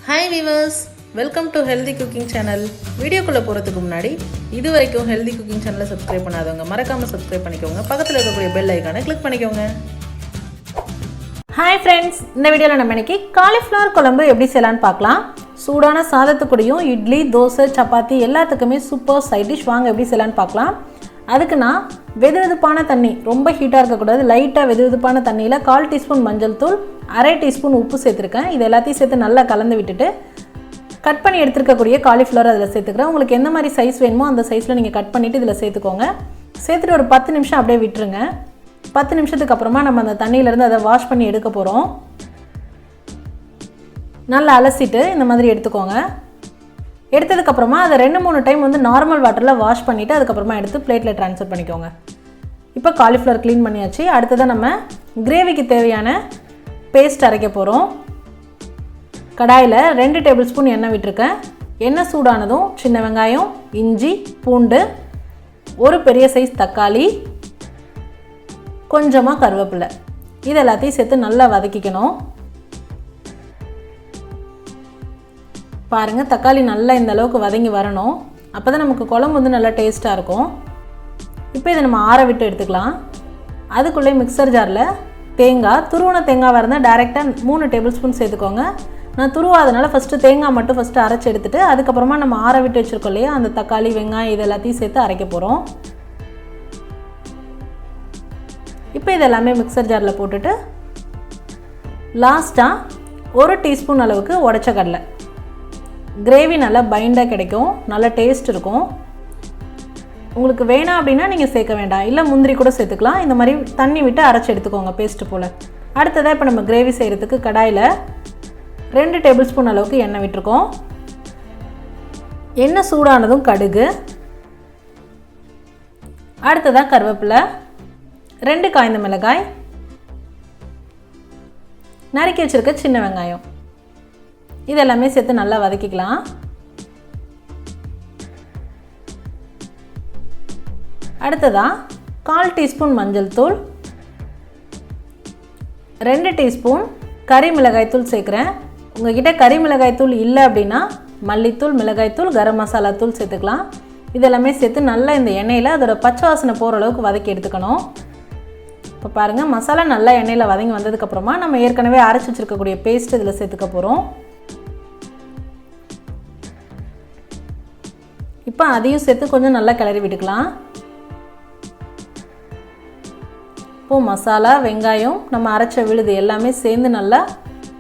Hi viewers, welcome to Healthy Cooking Channel. வீடியோக்குள்ள போறதுக்கு முன்னாடி இதுவரைக்கும் Healthy Cooking Channel சப்ஸ்கிரைப் பண்ணாதவங்க மறக்காம சப்ஸ்கிரைப் பண்ணிக்கோங்க. பக்கத்துல இருக்கக்கூடிய பெல் ஐகானை கிளிக் பண்ணிக்கோங்க. Hi friends, இந்த வீடியோல நம்ம இன்னைக்கு cauliflower குழம்பு எப்படி செய்யலாம்னு பார்க்கலாம். சூடான சாதத்துக்குடியும் இட்லி, தோசை, சப்பாத்தி எல்லாத்துக்குமே சூப்பர் சைட் டிஷ். வாங்க எப்படி செய்யலாம்னு பார்க்கலாம். அதுக்கு நான் வெதுவெதுப்பான தண்ணி, ரொம்ப ஹீட்டாக இருக்கக்கூடாது, லைட்டாக வெதுவெதுப்பான தண்ணியில் 1/4 டீஸ்பூன் மஞ்சள் தூள், 1/2 டீஸ்பூன் உப்பு சேர்த்துருக்கேன். இது எல்லாத்தையும் சேர்த்து நல்லா கலந்து விட்டுட்டு கட் பண்ணி எடுத்துருக்கக்கூடிய காலிஃப்ளவர் அதில் சேர்த்துக்கிறேன். உங்களுக்கு எந்த மாதிரி சைஸ் வேணுமோ அந்த சைஸில் நீங்கள் கட் பண்ணிவிட்டு இதில் சேர்த்துக்கோங்க. சேர்த்துட்டு ஒரு 10 நிமிஷம் அப்படியே விட்டுருங்க. 10 நிமிஷத்துக்கு அப்புறமா நம்ம அந்த தண்ணியிலேருந்து அதை வாஷ் பண்ணி எடுக்க போகிறோம். நல்லா அலசிட்டு இந்த மாதிரி எடுத்துக்கோங்க. எடுத்ததுக்கப்புறமா அதை 2-3 டைம் வந்து நார்மல் வாட்டரில் வாஷ் பண்ணிவிட்டு அதுக்கப்புறமா எடுத்து பிளேட்டில் ட்ரான்ஸ்ஃபர் பண்ணிக்கோங்க. இப்போ காலிஃப்ளவர் க்ளீன் பண்ணியாச்சு. அடுத்ததாக நம்ம கிரேவிக்கு தேவையான பேஸ்ட் அரைக்க போகிறோம். கடாயில் 2 டேபிள் ஸ்பூன் எண்ணெய் விட்டுருக்கேன். எண்ணெய் சூடானதும் சின்ன வெங்காயம், இஞ்சி, பூண்டு, ஒரு பெரிய சைஸ் தக்காளி, கொஞ்சமாக கருவேப்பிலை, இது எல்லாத்தையும் சேர்த்து நல்லா வதக்கிக்கணும். பாருங்கள், தக்காளி நல்லா இந்த அளவுக்கு வதங்கி வரணும். அப்போ தான் நமக்கு குழம்பு வந்து நல்லா டேஸ்ட்டாக இருக்கும். இப்போ இதை நம்ம ஆற விட்டு எடுத்துக்கலாம். அதுக்குள்ளே மிக்சர் ஜாரில் தேங்காய், துருவன தேங்காய் இருந்தால் டைரெக்டாக 3 டேபிள் ஸ்பூன் சேர்த்துக்கோங்க. நான் துருவாதனால தேங்காய் மட்டும் அரைச்சி எடுத்துகிட்டு அதுக்கப்புறமா நம்ம ஆற விட்டு வச்சுருக்கோம் இல்லையா, அந்த தக்காளி, வெங்காயம் இது எல்லாத்தையும் சேர்த்து அரைக்க போகிறோம். இப்போ இதெல்லாமே மிக்சர் ஜாரில் போட்டுட்டு லாஸ்ட்டாக 1 டீஸ்பூன் அளவுக்கு உடைச்ச கடலை. கிரேவி நல்லா பைண்டாக கிடைக்கும், நல்லா டேஸ்ட் இருக்கும். உங்களுக்கு வேணாம் அப்படின்னா நீங்கள் சேர்க்க வேண்டாம், இல்லை முந்திரி கூட சேர்த்துக்கலாம். இந்த மாதிரி தண்ணி விட்டு அரைச்சி எடுத்துக்கோங்க பேஸ்ட்டு போல். அடுத்ததாக இப்போ நம்ம கிரேவி செய்கிறதுக்கு கடாயில் 2 டேபிள் ஸ்பூன் அளவுக்கு எண்ணெய் விட்டுருக்கோம். எண்ணெய் சூடானதும் கடுகு, அடுத்ததாக கருவேப்பிலை, 2 காய்ந்த மிளகாய், நறுக்கி வச்சுருக்க சின்ன வெங்காயம், இதெல்லாமே சேர்த்து நல்லா வதக்கிக்கலாம். அடுத்ததாக 1/4 டீஸ்பூன் மஞ்சள் தூள், 2 டீஸ்பூன் கறி மிளகாய்த்தூள் சேர்க்குறேன். உங்கள்கிட்ட கறி மிளகாய்த்தூள் இல்லை அப்படின்னா மல்லித்தூள், மிளகாய்த்தூள், கரம் மசாலா தூள் சேர்த்துக்கலாம். இதெல்லாமே சேர்த்து நல்லா இந்த எண்ணெயில் அதோட பச்சை வாசனை போகிற அளவுக்கு வதக்கி எடுத்துக்கணும். இப்போ பாருங்கள், மசாலா நல்லா எண்ணெயில் வதங்கி வந்ததுக்கப்புறமா நம்ம ஏற்கனவே அரைச்சி வச்சுருக்கக்கூடிய பேஸ்ட் இதில் சேர்த்துக்க போகிறோம். இப்போ அதையும் சேர்த்து கொஞ்சம் நல்லா கிளறி விட்டுக்கலாம். இப்போது மசாலா, வெங்காயம், நம்ம அரைச்ச விழுது எல்லாமே சேர்ந்து நல்லா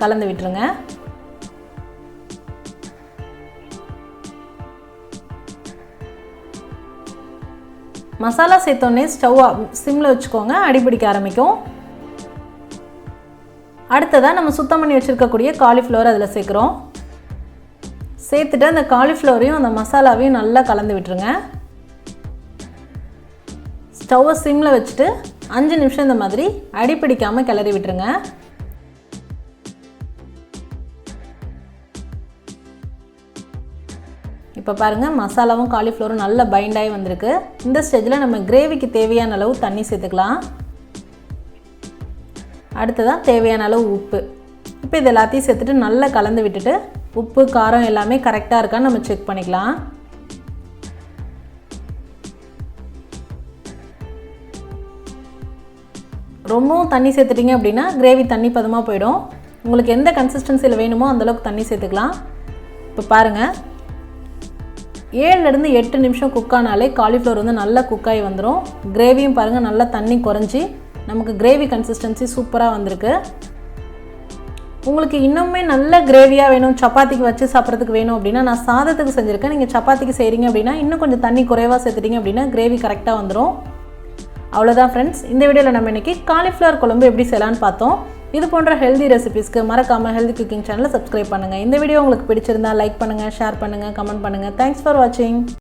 கலந்து விட்டுருங்க. மசாலா சேர்த்தோடனே ஸ்டவ் சிம்மில் வச்சுக்கோங்க, அடிப்பிடிக்க ஆரம்பிக்கும். அடுத்ததாக நம்ம சுத்தம் பண்ணி வச்சுருக்கக்கூடிய காலிஃப்ளவர் அதில் சேர்க்குறோம். சேர்த்துட்டு அந்த காலிஃப்ளவரையும் அந்த மசாலாவையும் நல்லா கலந்து விட்டுருங்க. ஸ்டவ்வை சிம்மில் வச்சுட்டு 5 நிமிஷம் இந்த மாதிரி அடிப்பிடிக்காமல் கிளறி விட்டுருங்க. இப்போ பாருங்கள், மசாலாவும் காலிஃப்ளவரும் நல்லா பைண்டாகி வந்திருக்கு. இந்த ஸ்டேஜில் நம்ம கிரேவிக்கு தேவையான அளவு தண்ணி சேர்த்துக்கலாம். அடுத்ததாக தேவையான அளவு உப்பு. இப்போ இது எல்லாத்தையும் சேர்த்துட்டு நல்லா கலந்து விட்டுட்டு உப்பு, காரம் எல்லாமே கரெக்டாக இருக்கான்னு நம்ம செக் பண்ணிக்கலாம். ரொம்பவும் தண்ணி சேர்த்துட்டிங்க அப்படின்னா கிரேவி தண்ணி பதமாக போயிடும். உங்களுக்கு எந்த கன்சிஸ்டன்சியில் வேணுமோ அந்தளவுக்கு தண்ணி சேர்த்துக்கலாம். இப்போ பாருங்கள், 7லேருந்து 8 நிமிஷம் குக் ஆனாலே காலிஃப்ளவர் வந்து நல்லா குக்காகி வந்துடும். கிரேவியும் பாருங்கள் நல்லா தண்ணி குறைஞ்சி நமக்கு கிரேவி கன்சிஸ்டன்சி சூப்பராக வந்திருக்கு. உங்களுக்கு இன்னுமே நல்ல கிரேவியாக வேணும், சப்பாத்திக்கு வச்சு சாப்பிட்றதுக்கு வேணும் அப்படின்னா நான் சாதத்துக்கு செஞ்சுருக்கேன். நீங்கள் சப்பாத்திக்கு செய்கிறீங்க அப்படின்னா இன்னும் கொஞ்சம் தண்ணி குறைவாக சேர்த்துட்டிங்க அப்படின்னா கிரேவி கரெக்டாக வந்துடும். அவ்வளோதான் ஃப்ரெண்ட்ஸ், இந்த வீடியோவில் நம்ம இன்றைக்கி காலிஃப்ளவர் குழம்பு எப்படி செய்யலான்னு பார்த்தோம். இது போன்ற ஹெல்தி ரெசிபீஸ்க்கு மறக்காமல் ஹெல்தி குக்கிங் சேனலை சப்ஸ்கிரைப் பண்ணுங்கள். இந்த வீடியோ உங்களுக்கு பிடிச்சிருந்தா லைக் பண்ணுங்கள், ஷேர் பண்ணுங்கள், கமெண்ட் பண்ணுங்கள். தேங்க்ஸ் ஃபார் வாட்சிங்.